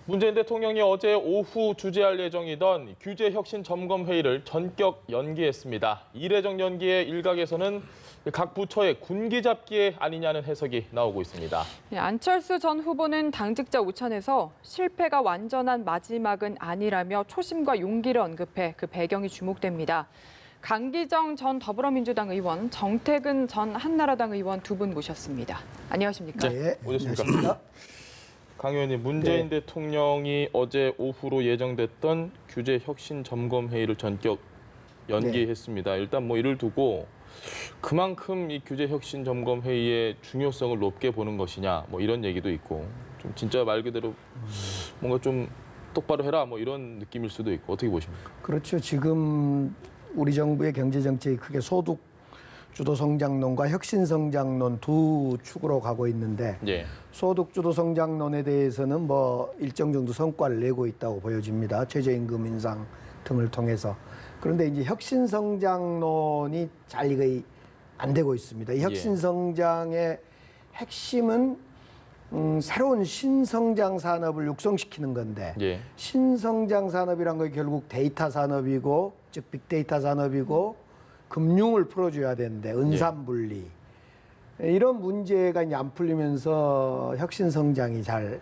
문재인 대통령이 어제 오후 주재할 예정이던 규제혁신점검회의를 전격 연기했습니다. 이례적 연기에 일각에서는 각 부처의 군기잡기 아니냐는 해석이 나오고 있습니다. 안철수 전 후보는 당직자 오찬에서 실패가 완전한 마지막은 아니라며 초심과 용기를 언급해 그 배경이 주목됩니다. 강기정 전 더불어민주당 의원, 정태근 전 한나라당 의원 두 분 모셨습니다. 안녕하십니까? 네, 오셨습니까? 강 의원님, 문재인 대통령이 어제 오후로 예정됐던 규제혁신점검회의를 전격 연기했습니다. 일단 이를 두고 그만큼 이 규제혁신점검회의의 중요성을 높게 보는 것이냐 이런 얘기도 있고, 좀 진짜 말 그대로 뭔가 좀 똑바로 해라 이런 느낌일 수도 있고, 어떻게 보십니까? 그렇죠. 지금 우리 정부의 경제 정책이 크게 소득 주도 성장론과 혁신 성장론 두 축으로 가고 있는데, 소득 주도 성장론에 대해서는 일정 정도 성과를 내고 있다고 보여집니다. 최저임금 인상 등을 통해서. 그런데 이제 혁신 성장론이 잘 이거 안 되고 있습니다. 이 혁신 성장의 핵심은 새로운 신성장 산업을 육성시키는 건데, 신성장 산업이란 건 결국 데이터 산업이고, 즉 빅데이터 산업이고, 금융을 풀어줘야 되는데 은산분리 이런 문제가 이제 안 풀리면서 혁신 성장이 잘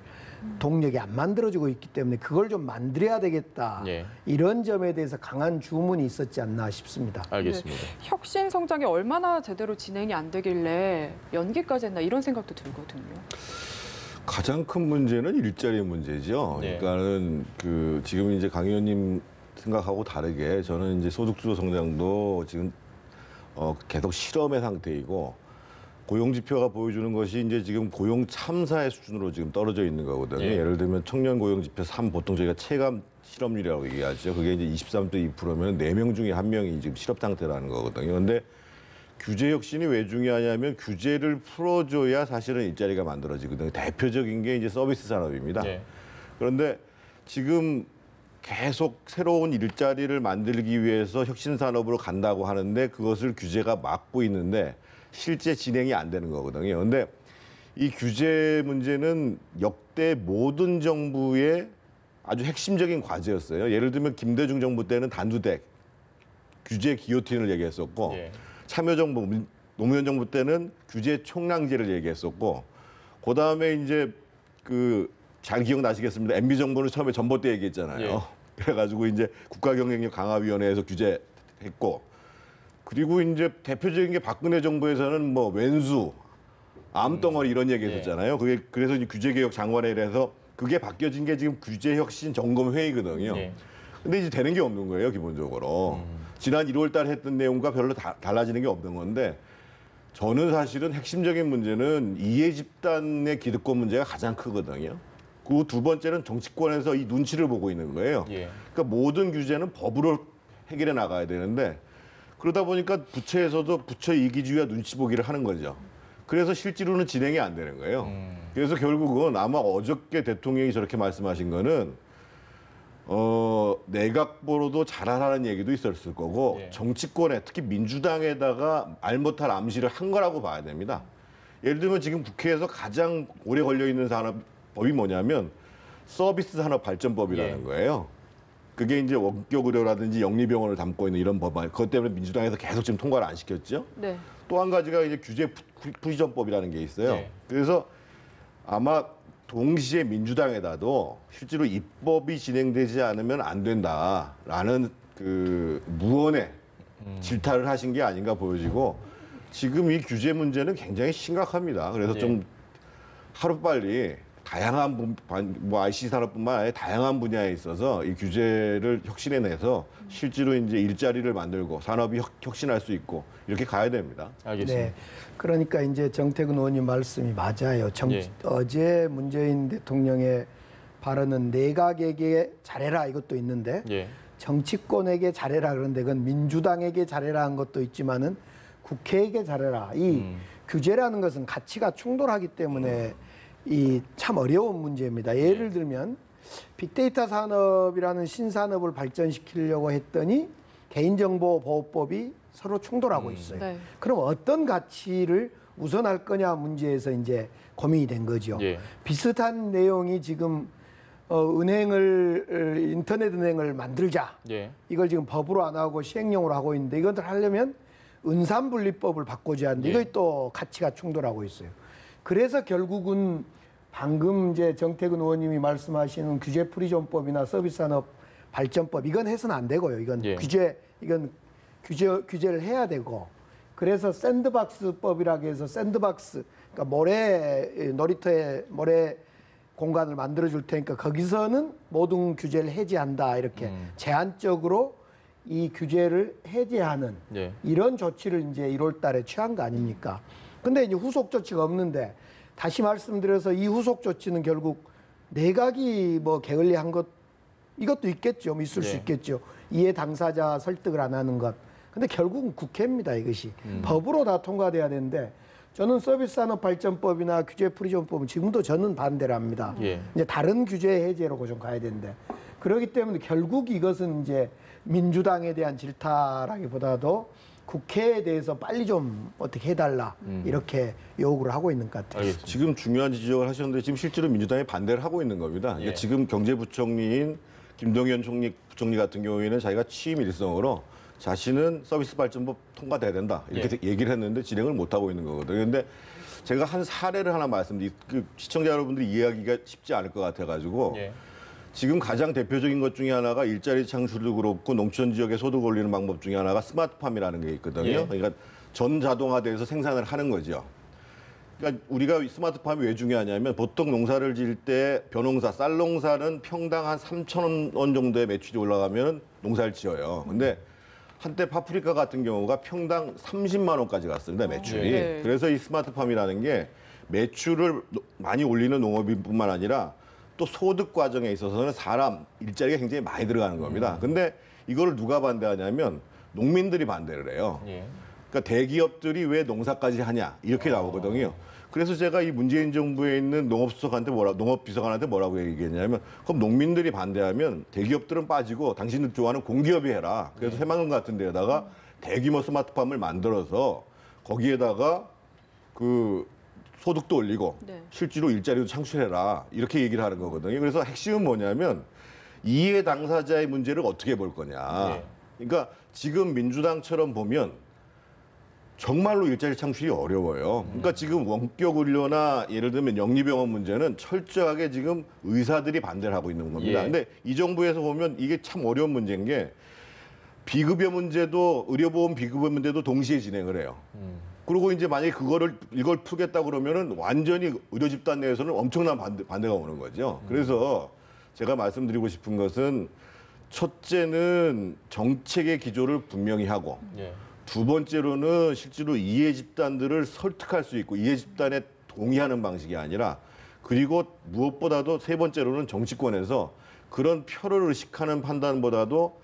동력이 안 만들어지고 있기 때문에 그걸 좀 만들어야 되겠다. 이런 점에 대해서 강한 주문이 있었지 않나 싶습니다. 알겠습니다. 혁신 성장이 얼마나 제대로 진행이 안 되길래 연기까지 했나 이런 생각도 들거든요. 가장 큰 문제는 일자리 문제죠. 그러니까는 지금 이제 강 의원님 생각하고 다르게 저는 이제 소득주도 성장도 지금 계속 실험의 상태이고, 고용 지표가 보여주는 것이 이제 지금 고용 참사의 수준으로 지금 떨어져 있는 거거든요. 예를 들면 청년 고용 지표 3, 보통 저희가 체감 실업률이라고 얘기하죠. 그게 이제 23.2%면 4명 중에 1명이 지금 실업 상태라는 거거든요. 그런데 규제 혁신이 왜 중요하냐면 규제를 풀어줘야 사실은 일자리가 만들어지거든요. 대표적인 게 이제 서비스 산업입니다. 그런데 지금 계속 새로운 일자리를 만들기 위해서 혁신 산업으로 간다고 하는데 그것을 규제가 막고 있는데 실제 진행이 안 되는 거거든요. 그런데 이 규제 문제는 역대 모든 정부의 아주 핵심적인 과제였어요. 예를 들면 김대중 정부 때는 단두대, 규제 기요틴을 얘기했었고, 참여정부, 노무현 정부 때는 규제 총량제를 얘기했었고, 그다음에 이제 잘 기억나시겠습니다. MB 정부는 처음에 전봇대 얘기했잖아요. 그래가지고 이제 국가경쟁력 강화위원회에서 규제했고, 그리고 이제 대표적인 게 박근혜 정부에서는 왼수, 암덩어리 이런 얘기했었잖아요. 그래서 이제 규제개혁 장관회의에서 그게 바뀌어진 게 지금 규제혁신점검회의거든요. 근데 이제 되는 게 없는 거예요, 기본적으로. 지난 1월달 했던 내용과 별로 달라지는 게 없는 건데, 저는 사실은 핵심적인 문제는 이해 집단의 기득권 문제가 가장 크거든요. 그 두 번째는 정치권에서 이 눈치를 보고 있는 거예요. 그러니까 모든 규제는 법으로 해결해 나가야 되는데, 그러다 보니까 부처에서도 부처 이기주의와 눈치 보기를 하는 거죠. 그래서 실제로는 진행이 안 되는 거예요. 그래서 결국은 아마 어저께 대통령이 저렇게 말씀하신 거는 내각보로도 잘하라는 얘기도 있었을 거고, 정치권에 특히 민주당에다가 말 못할 암시를 한 거라고 봐야 됩니다. 예를 들면 지금 국회에서 가장 오래 걸려 있는 산업법이 뭐냐면 서비스 산업 발전법이라는 거예요. 그게 이제 원격 의료라든지 영리병원을 담고 있는 이런 법안, 그것 때문에 민주당에서 계속 지금 통과를 안 시켰죠. 또 한 가지가 이제 규제 부시전법이라는 게 있어요. 그래서 아마 동시에 민주당에다도 실제로 입법이 진행되지 않으면 안 된다라는 무언의 질타를 하신 게 아닌가 보여지고, 지금 이 규제 문제는 굉장히 심각합니다. 그래서 좀 하루빨리 다양한 IC 산업뿐만 아니라 다양한 분야에 있어서 이 규제를 혁신해내서 실제로 이제 일자리를 만들고 산업이 혁신할 수 있고 이렇게 가야 됩니다. 알겠습니다. 네, 그러니까 이제 정태근 의원님 말씀이 맞아요. 어제 문재인 대통령의 발언은 내각에게 잘해라 이것도 있는데, 정치권에게 잘해라 그런데 그건 민주당에게 잘해라 한 것도 있지만은 국회에게 잘해라. 이 규제라는 것은 가치가 충돌하기 때문에 이 참 어려운 문제입니다. 예를 들면 빅데이터 산업이라는 신산업을 발전시키려고 했더니 개인정보보호법이 서로 충돌하고 있어요. 그럼 어떤 가치를 우선할 거냐 문제에서 이제 고민이 된 거죠. 비슷한 내용이 지금 은행을 인터넷 은행을 만들자. 예. 이걸 지금 법으로 안 하고 시행령으로 하고 있는데 이것들 하려면 은산분리법을 바꾸지 않는데 예. 이거 또 가치가 충돌하고 있어요. 그래서 결국은 방금 이제 정태근 의원님이 말씀하시는 규제 프리존법이나 서비스산업 발전법 이건 해서는 안 되고요. 이건 예. 규제를 해야 되고 그래서 샌드박스법이라고 해서 샌드박스 그러니까 놀이터에 모래 공간을 만들어 줄 테니까 거기서는 모든 규제를 해제한다 이렇게 제한적으로 이 규제를 해제하는 예. 이런 조치를 이제 1월 달에 취한 거 아닙니까? 근데 이제 후속 조치가 없는데 다시 말씀드려서 이 후속 조치는 결국 내각이 뭐 게을리한 것 이것도 있겠죠. 있을 수 예. 있겠죠. 이해 당사자 설득을 안 하는 것. 근데 결국은 국회입니다. 이것이. 법으로 다 통과돼야 되는데 저는 서비스산업발전법이나 규제 프리존법은 지금도 저는 반대를 합니다. 예. 이제 다른 규제 해제로 좀 가야 되는데 그렇기 때문에 결국 이것은 이제 민주당에 대한 질타라기보다도 국회에 대해서 빨리 좀 어떻게 해달라 이렇게 요구를 하고 있는 것 같아요. 알겠습니다. 지금 중요한 지적을 하셨는데 지금 실제로 민주당이 반대를 하고 있는 겁니다. 그러니까 예. 지금 경제부총리인 김동연 부총리 같은 경우에는 자기가 취임 일성으로 자신은 서비스 발전법 통과돼야 된다 이렇게 얘기를 했는데 진행을 못 하고 있는 거거든요. 그런데 제가 한 사례를 하나 그 시청자 여러분들이 이해하기가 쉽지 않을 것 같아가지고 예. 지금 가장 대표적인 것 중에 하나가 일자리 창출도 그렇고 농촌 지역에 소득 올리는 방법 중에 하나가 스마트팜이라는 게 있거든요. 예. 그러니까 전자동화돼서 생산을 하는 거죠. 그러니까 우리가 스마트팜이 왜 중요하냐면 보통 농사를 지을 때 벼농사, 쌀농사는 평당 한 3,000원 정도의 매출이 올라가면 농사를 지어요. 근데 한때 파프리카 같은 경우가 평당 30만 원까지 갔습니다, 매출이. 네. 그래서 이 스마트팜이라는 게 매출을 많이 올리는 농업인뿐만 아니라 또 소득 과정에 있어서는 사람 일자리가 굉장히 많이 들어가는 겁니다. 근데 이거를 누가 반대하냐면 농민들이 반대를 해요. 예. 그러니까 대기업들이 왜 농사까지 하냐 이렇게 나오거든요. 그래서 제가 이 문재인 정부에 있는 농업비서관한테 뭐라고 얘기했냐면 그럼 농민들이 반대하면 대기업들은 빠지고 당신들 좋아하는 공기업이 해라. 그래서 새만금 같은 데에다가 대규모 스마트팜을 만들어서 거기에다가 그 소득도 올리고 네. 실제로 일자리도 창출해라 이렇게 얘기를 하는 거거든요. 그래서 핵심은 뭐냐면 이해 당사자의 문제를 어떻게 볼 거냐. 네. 그러니까 지금 민주당처럼 보면 정말로 일자리 창출이 어려워요. 그러니까 지금 원격 의료나 예를 들면 영리병원 문제는 철저하게 지금 의사들이 반대를 하고 있는 겁니다. 예. 근데 이 정부에서 보면 이게 참 어려운 문제인 게 비급여 문제도 의료보험 비급여 문제도 동시에 진행을 해요. 그리고 이제 만약에 이걸 풀겠다 그러면은 완전히 의료 집단 내에서는 엄청난 반대가 오는 거죠. 그래서 제가 말씀드리고 싶은 것은 첫째는 정책의 기조를 분명히 하고 예. 두 번째로는 실제로 이해 집단들을 설득할 수 있고 이해 집단에 동의하는 방식이 아니라 그리고 무엇보다도 세 번째로는 정치권에서 그런 표를 의식하는 판단보다도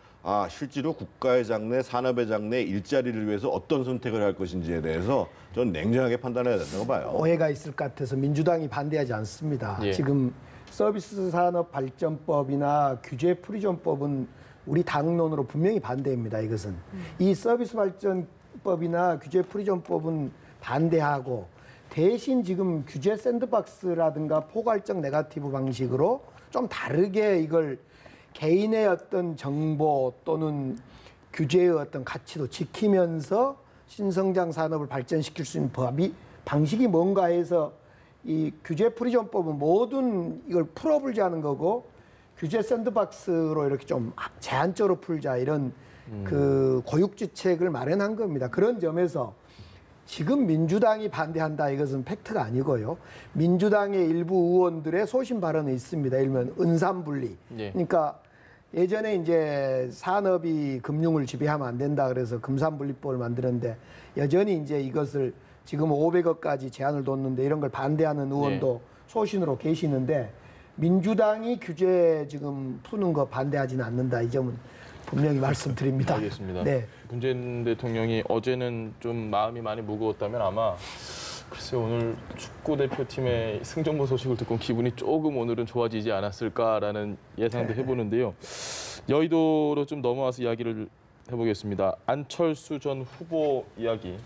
실제로 국가의 장래, 산업의 장래, 일자리를 위해서 어떤 선택을 할 것인지에 대해서 저는 냉정하게 판단해야 된다고 봐요. 오해가 있을 것 같아서 민주당이 반대하지 않습니다. 예. 지금 서비스 산업 발전법이나 규제 프리존법은 우리 당론으로 분명히 반대입니다. 이것은 이 서비스 발전법이나 규제 프리존법은 반대하고 대신 지금 규제 샌드박스라든가 포괄적 네거티브 방식으로 좀 다르게 이걸 개인의 어떤 정보 또는 규제의 어떤 가치도 지키면서 신성장 산업을 발전시킬 수 있는 방식이 뭔가 해서 이 규제 프리존법은 모든 이걸 풀어불자 하는 거고 규제 샌드박스로 이렇게 좀 제한적으로 풀자 이런 그 고육지책을 마련한 겁니다. 그런 점에서 지금 민주당이 반대한다 이것은 팩트가 아니고요. 민주당의 일부 의원들의 소신 발언이 있습니다. 예를 들면 은산분리. 예. 그러니까 예전에 이제 산업이 금융을 지배하면 안 된다 그래서 금산분리법을 만드는데 여전히 이제 이것을 지금 500억까지 제한을 뒀는데 이런 걸 반대하는 의원도 소신으로 계시는데 민주당이 규제 지금 푸는 거 반대하지는 않는다. 이 점은 분명히 말씀드립니다. 알겠습니다. 네. 문재인 대통령이 어제는 좀 마음이 많이 무거웠다면 아마 글쎄 오늘 축구 대표팀의 승전보 소식을 듣고 기분이 조금 오늘은 좋아지지 않았을까라는 예상도 해보는데요. 여의도로 좀 넘어와서 이야기를 해보겠습니다. 안철수 전 후보 이야기.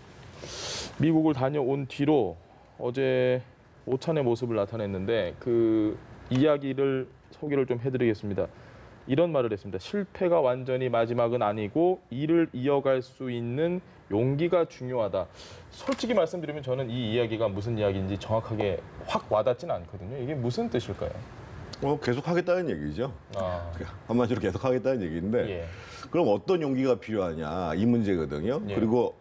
미국을 다녀온 뒤로 어제 오찬의 모습을 나타냈는데 그 이야기를 소개를 좀 해드리겠습니다. 이런 말을 했습니다. 실패가 완전히 마지막은 아니고 일을 이어갈 수 있는 용기가 중요하다. 솔직히 말씀드리면 저는 이 이야기가 무슨 이야기인지 정확하게 확 와닿지는 않거든요. 이게 무슨 뜻일까요? 계속 하겠다는 얘기죠. 아, 한마디로 계속 하겠다는 얘기인데 예. 그럼 어떤 용기가 필요하냐 이 문제거든요. 예. 그리고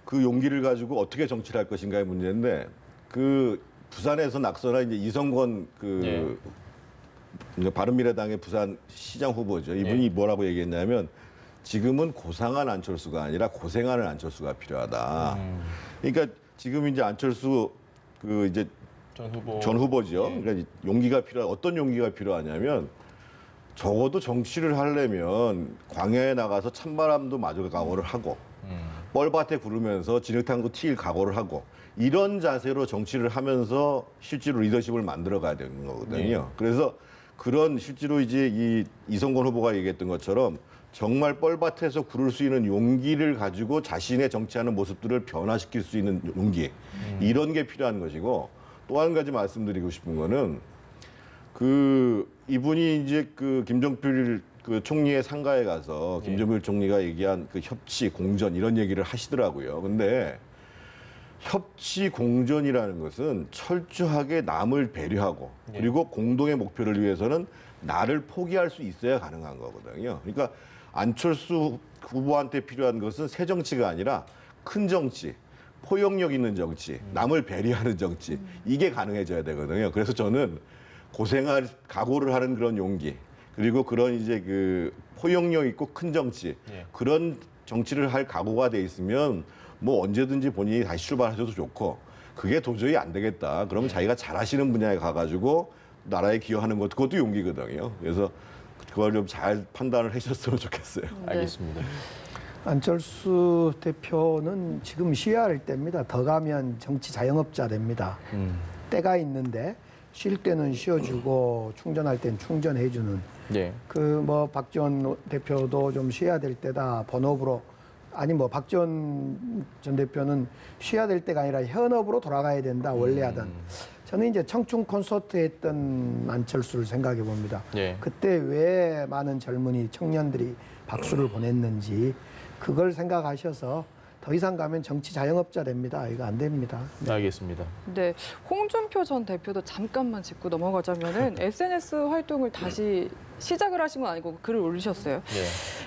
그 용기를 가지고 어떻게 정치를 할 것인가의 문제인데 그 부산에서 낙선한 이제 이성권 바른미래당의 부산 시장 후보죠. 이분이 뭐라고 얘기했냐면 지금은 고상한 안철수가 아니라 고생하는 안철수가 필요하다. 그러니까 지금 이제 안철수 이제 전 후보죠. 그러니까 용기가 어떤 용기가 필요하냐면 적어도 정치를 하려면 광야에 나가서 찬바람도 마저 각오를 하고 뻘밭에 구르면서 진흙탕도 튀길 각오를 하고 이런 자세로 정치를 하면서 실제로 리더십을 만들어 가야 되는 거거든요. 그래서 그런 실제로 이제 이성권 후보가 얘기했던 것처럼 정말 뻘밭에서 구를 수 있는 용기를 가지고 자신의 정치하는 모습들을 변화시킬 수 있는 용기 이런 게 필요한 것이고 또 한 가지 말씀드리고 싶은 거는 이분이 이제 김정필 총리의 상가에 가서 김정필 총리가 얘기한 협치 공전 이런 얘기를 하시더라고요. 근데 협치 공존이라는 것은 철저하게 남을 배려하고 그리고 공동의 목표를 위해서는 나를 포기할 수 있어야 가능한 거거든요. 그러니까 안철수 후보한테 필요한 것은 새 정치가 아니라 큰 정치, 포용력 있는 정치, 남을 배려하는 정치 이게 가능해져야 되거든요. 그래서 저는 고생할 각오를 하는 그런 용기 그리고 그런 이제 포용력 있고 큰 정치 그런 정치를 할 각오가 돼 있으면 뭐 언제든지 본인이 다시 출발하셔도 좋고 그게 도저히 안 되겠다. 그러면 자기가 잘하시는 분야에 가가지고 나라에 기여하는 것도 그것도 용기거든요. 그래서 그걸 좀 잘 판단을 하셨으면 좋겠어요. 알겠습니다. 안철수 대표는 지금 쉬어야 할 때입니다. 더 가면 정치 자영업자 됩니다. 때가 있는데 쉴 때는 쉬어주고 충전할 땐 충전해주는. 예. 박지원 대표도 좀 쉬어야 될 때다. 본업으로 아니 박지원 전 대표는 쉬어야 될 때가 아니라 현업으로 돌아가야 된다. 원래 하던. 저는 이제 청춘 콘서트 했던 안철수를 생각해 봅니다. 예. 그때 왜 많은 젊은이 청년들이 박수를 보냈는지 그걸 생각하셔서 더 이상 가면 정치 자영업자 됩니다. 이거 안 됩니다. 네. 알겠습니다. 네, 홍준표 전 대표도 잠깐만 짚고 넘어가자면은 SNS 활동을 다시 시작을 하신 건 아니고 글을 올리셨어요.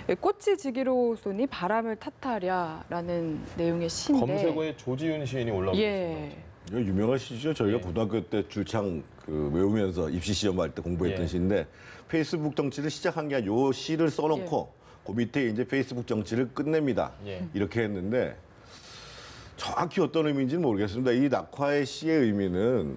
네. 꽃이 지기로 쏘니 바람을 탓하랴라는 내용의 시인데. 검색어에 조지윤 시인이 올라오고 있습니다. 이거 유명한 시죠. 저희가 고등학교 때 줄창 외우면서 입시 시험할 때 공부했던 시인데 페이스북 정치를 시작한 게 요 시를 써놓고 그 밑에 이제 페이스북 정치를 끝냅니다. 이렇게 했는데 정확히 어떤 의미인지는 모르겠습니다. 이 낙화의 시의 의미는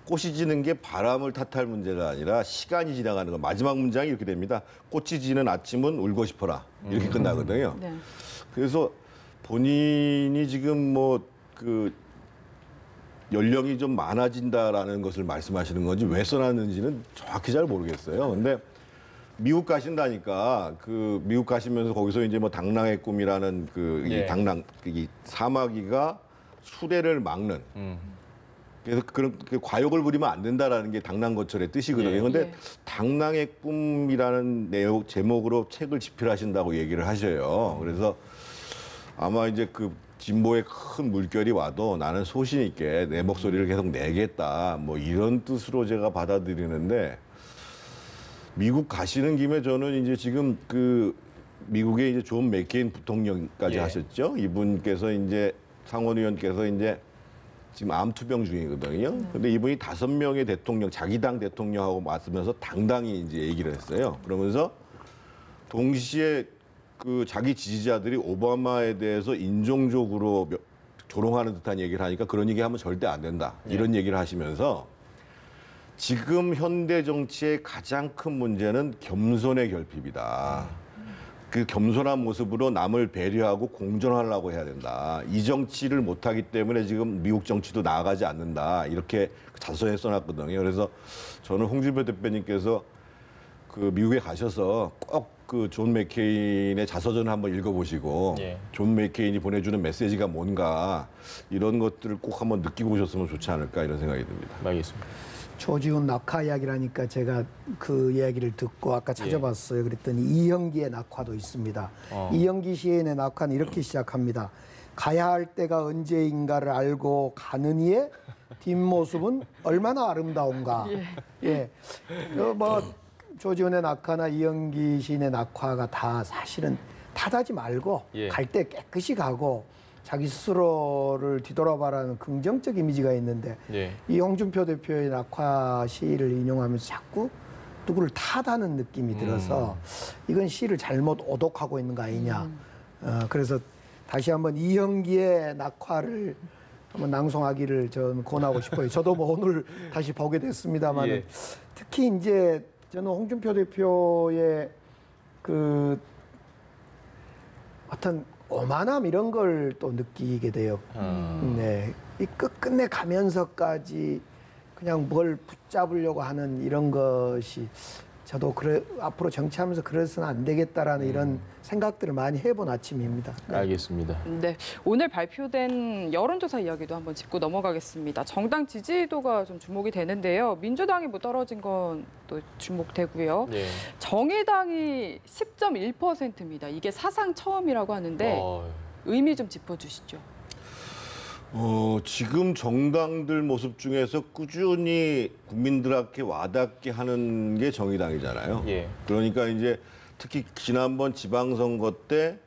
꽃이 지는 게 바람을 탓할 문제가 아니라 시간이 지나가는 거. 마지막 문장이 이렇게 됩니다. 꽃이 지는 아침은 울고 싶어라. 이렇게 끝나거든요. 네. 그래서 본인이 지금 연령이 좀 많아진다라는 것을 말씀하시는 건지 왜 써놨는지는 정확히 잘 모르겠어요. 근데 미국 가신다니까 미국 가시면서 거기서 이제 당랑의 꿈이라는 이 당랑 이 사마귀가 수레를 막는 그래서 그런 과욕을 부리면 안 된다라는 게 당랑거철의 뜻이거든요. 그런데 당랑의 꿈이라는 내용 제목으로 책을 집필하신다고 얘기를 하셔요. 그래서 아마 이제 진보의 큰 물결이 와도 나는 소신 있게 내 목소리를 계속 내겠다. 뭐 이런 뜻으로 제가 받아들이는데 미국 가시는 김에 저는 이제 지금 미국의 이제 존 맥케인 부통령까지 하셨죠. 이분께서 이제 상원 의원께서 이제 지금 암 투병 중이거든요. 근데 이분이 5명의 대통령, 자기 당 대통령하고 맞으면서 당당히 이제 얘기를 했어요. 그러면서 동시에 자기 지지자들이 오바마에 대해서 인종적으로 조롱하는 듯한 얘기를 하니까 그런 얘기 하면 절대 안 된다. 이런 얘기를 하시면서 지금 현대 정치의 가장 큰 문제는 겸손의 결핍이다. 그 겸손한 모습으로 남을 배려하고 공존하려고 해야 된다. 이 정치를 못하기 때문에 지금 미국 정치도 나아가지 않는다. 이렇게 자서에 써놨거든요. 그래서 저는 홍준표 대표님께서 미국에 가셔서 꼭 존 맥케인의 자서전을 한번 읽어보시고 존 맥케인이 보내주는 메시지가 뭔가 이런 것들을 꼭 한번 느끼고 오셨으면 좋지 않을까 이런 생각이 듭니다. 알겠습니다. 조지훈 낙하 이야기라니까 제가 그 이야기를 듣고 아까 찾아봤어요. 그랬더니 이형기의 낙화도 있습니다. 이형기 시인의 낙화는 이렇게 시작합니다. 가야 할 때가 언제인가를 알고 가는 이의 뒷모습은 얼마나 아름다운가. 예. 뭐 조지훈의 낙화나 이형기 시인의 낙화가 다 사실은 탓하지 말고 갈 때 깨끗이 가고 자기 스스로를 뒤돌아봐라는 긍정적 이미지가 있는데 이 홍준표 대표의 낙화 시를 인용하면서 자꾸 누구를 탓하는 느낌이 들어서 이건 시를 잘못 오독하고 있는 거 아니냐. 그래서 다시 한번 이형기의 낙화를 한번 낭송하기를 저는 권하고 싶어요. 저도 뭐 오늘 다시 보게 됐습니다만 특히 이제 저는 홍준표 대표의 그 어떤 오만함 이런 걸 또 느끼게 돼요. 네, 이 끝끝내 가면서까지 그냥 뭘 붙잡으려고 하는 이런 것이 저도 그래 앞으로 정치하면서 그래서는 안 되겠다라는 이런 생각들을 많이 해본 아침입니다. 네. 알겠습니다. 네, 오늘 발표된 여론조사 이야기도 한번 짚고 넘어가겠습니다. 정당 지지도가 좀 주목이 되는데요. 민주당이 뭐 떨어진 건 또 주목되고요. 정의당이 10.1%입니다. 이게 사상 처음이라고 하는데 의미 좀 짚어주시죠. 지금 정당들 모습 중에서 꾸준히 국민들한테 와닿게 하는 게 정의당이잖아요. 그러니까 이제 특히 지난번 지방선거 때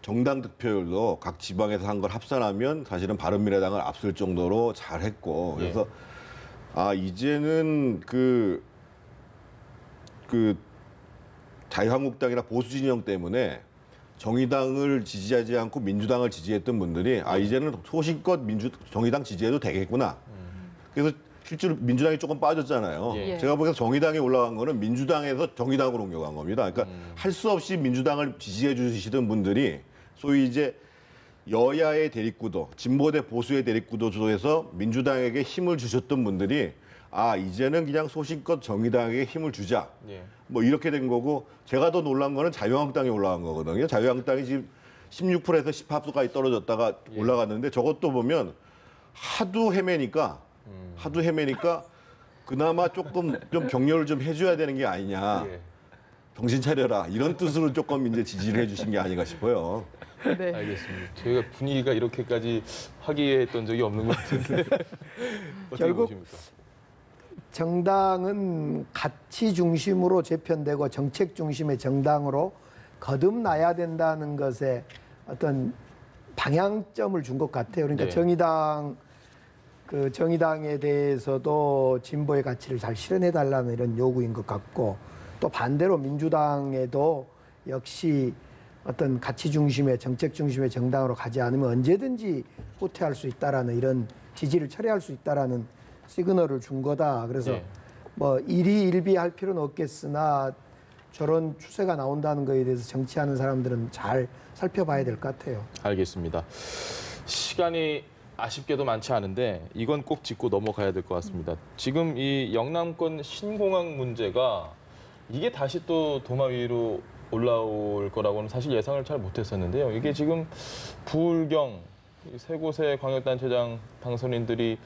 정당 득표율도 각 지방에서 한 걸 합산하면 사실은 바른미래당을 앞설 정도로 잘했고 그래서 이제는 그 자유한국당이나 보수 진영 때문에 정의당을 지지하지 않고 민주당을 지지했던 분들이 이제는 소신껏 정의당 지지해도 되겠구나. 그래서 실제로 민주당이 조금 빠졌잖아요. 제가 보기엔 정의당에 올라간 거는 민주당에서 정의당으로 옮겨간 겁니다. 그러니까 할 수 없이 민주당을 지지해 주시던 분들이 소위 이제 여야의 대립구도, 진보 대 보수의 대립구도에서 민주당에게 힘을 주셨던 분들이 이제는 그냥 소신껏 정의당에게 힘을 주자. 뭐 이렇게 된 거고 제가 더 놀란 거는 자유한국당이 올라간 거거든요. 자유한국당이 지금 16%에서 18%까지 떨어졌다가 올라갔는데 저것도 보면 하도 헤매니까 그나마 조금 좀 격려를 좀 해줘야 되는 게 아니냐. 정신 차려라. 이런 뜻으로 조금 이제 지지를 해주신 게 아닌가 싶어요. 네. 알겠습니다. 저희가 분위기가 이렇게까지 화기애애했던 적이 없는 것 같은데 결국 보십니까? 정당은 가치 중심으로 재편되고 정책 중심의 정당으로 거듭나야 된다는 것에 어떤 방향점을 준 것 같아요. 그러니까 정의당에 대해서도 진보의 가치를 잘 실현해 달라는 이런 요구인 것 같고 또 반대로 민주당에도 역시 어떤 가치 중심의 정책 중심의 정당으로 가지 않으면 언제든지 후퇴할 수 있다라는 이런 지지를 철회할 수 있다라는 시그널을 준 거다. 그래서 뭐 일희일비할 필요는 없겠으나 저런 추세가 나온다는 거에 대해서 정치하는 사람들은 잘 살펴봐야 될 것 같아요. 알겠습니다. 시간이 아쉽게도 많지 않은데 이건 꼭 짚고 넘어가야 될 것 같습니다. 지금 이 영남권 신공항 문제가 이게 다시 또 도마 위로 올라올 거라고는 사실 예상을 잘 못했었는데요. 이게 지금 부울경 세 곳의 광역단체장 당선인들이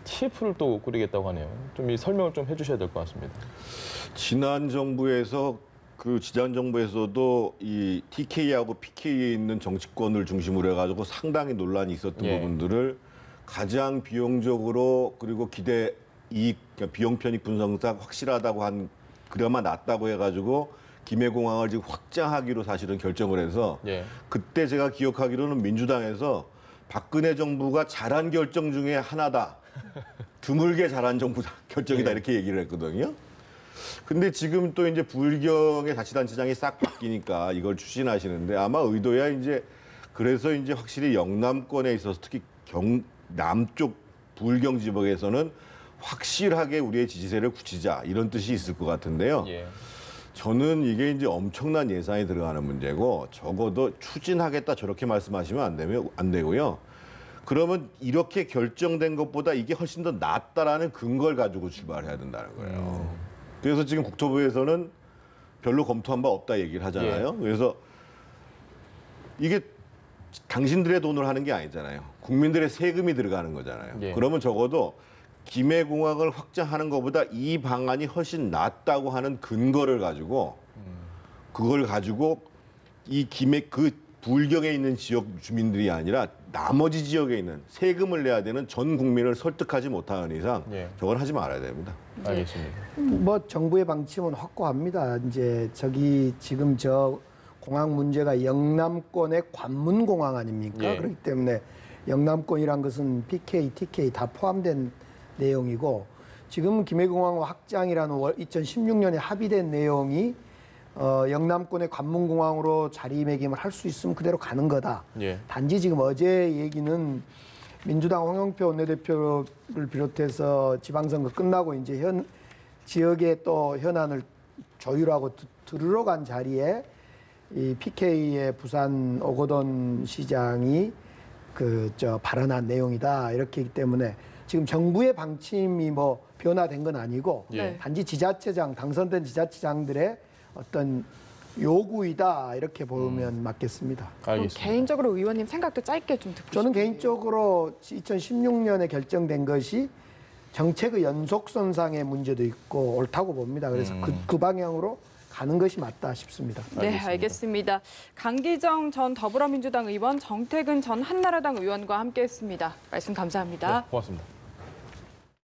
TF를 또 꾸리겠다고 하네요. 좀 이 설명을 좀 해주셔야 될 것 같습니다. 지난 정부에서 지난 정부에서도 이 TK하고 PK에 있는 정치권을 중심으로 해가지고 상당히 논란이 있었던 부분들을 가장 비용적으로 그리고 기대 이익, 그러니까 비용 편익 분석상 확실하다고 한 그나마 낫다고 해가지고 김해공항을 지금 확장하기로 사실은 결정을 해서 그때 제가 기억하기로는 민주당에서 박근혜 정부가 잘한 결정 중에 하나다. 드물게 잘한 결정이다 이렇게 얘기를 했거든요. 근데 지금 또 이제 부울경의 자치단체장이 싹 바뀌니까 이걸 추진하시는데 아마 의도야 이제 그래서 이제 확실히 영남권에 있어서 특히 남쪽 부울경 지역에서는 확실하게 우리의 지지세를 굳히자 이런 뜻이 있을 것 같은데요. 저는 이게 이제 엄청난 예산이 들어가는 문제고 적어도 추진하겠다 저렇게 말씀하시면 안 되고요. 그러면 이렇게 결정된 것보다 이게 훨씬 더 낫다라는 근거를 가지고 출발해야 된다는 거예요. 그래서 지금 국토부에서는 별로 검토한 바 없다 얘기를 하잖아요. 그래서 이게 당신들의 돈으로 하는 게 아니잖아요. 국민들의 세금이 들어가는 거잖아요. 그러면 적어도 김해공항을 확장하는 것보다 이 방안이 훨씬 낫다고 하는 근거를 가지고 그걸 가지고 이 김해 그 불경에 있는 지역 주민들이 아니라 나머지 지역에 있는 세금을 내야 되는 전 국민을 설득하지 못하는 이상 예. 저걸 하지 말아야 됩니다. 알겠습니다. 뭐 정부의 방침은 확고합니다. 이제 저기 지금 저 공항 문제가 영남권의 관문공항 아닙니까? 예. 그렇기 때문에 영남권이란 것은 PK, TK 다 포함된 내용이고 지금 김해공항 확장이라는 2016년에 합의된 내용이 영남권의 관문공항으로 자리매김을 할 수 있으면 그대로 가는 거다. 예. 단지 지금 어제 얘기는 민주당 홍영표 원내대표를 비롯해서 지방선거 끝나고 이제 지역의 또 현안을 조율하고 들으러 간 자리에 이 PK의 부산 오거돈 시장이 발언한 내용이다. 이렇게 있기 때문에 지금 정부의 방침이 뭐 변화된 건 아니고 예. 단지 지자체장, 당선된 지자체장들의 어떤 요구이다. 이렇게 보면 맞겠습니다. 그럼 알겠습니다. 개인적으로 의원님 생각도 짧게 좀 듣고 저는 싶은데요. 개인적으로 2016년에 결정된 것이 정책의 연속선상의 문제도 있고 옳다고 봅니다. 그래서 그 방향으로 가는 것이 맞다 싶습니다. 네, 알겠습니다. 강기정 전 더불어민주당 의원, 정태근 전 한나라당 의원과 함께했습니다. 말씀 감사합니다. 네, 고맙습니다.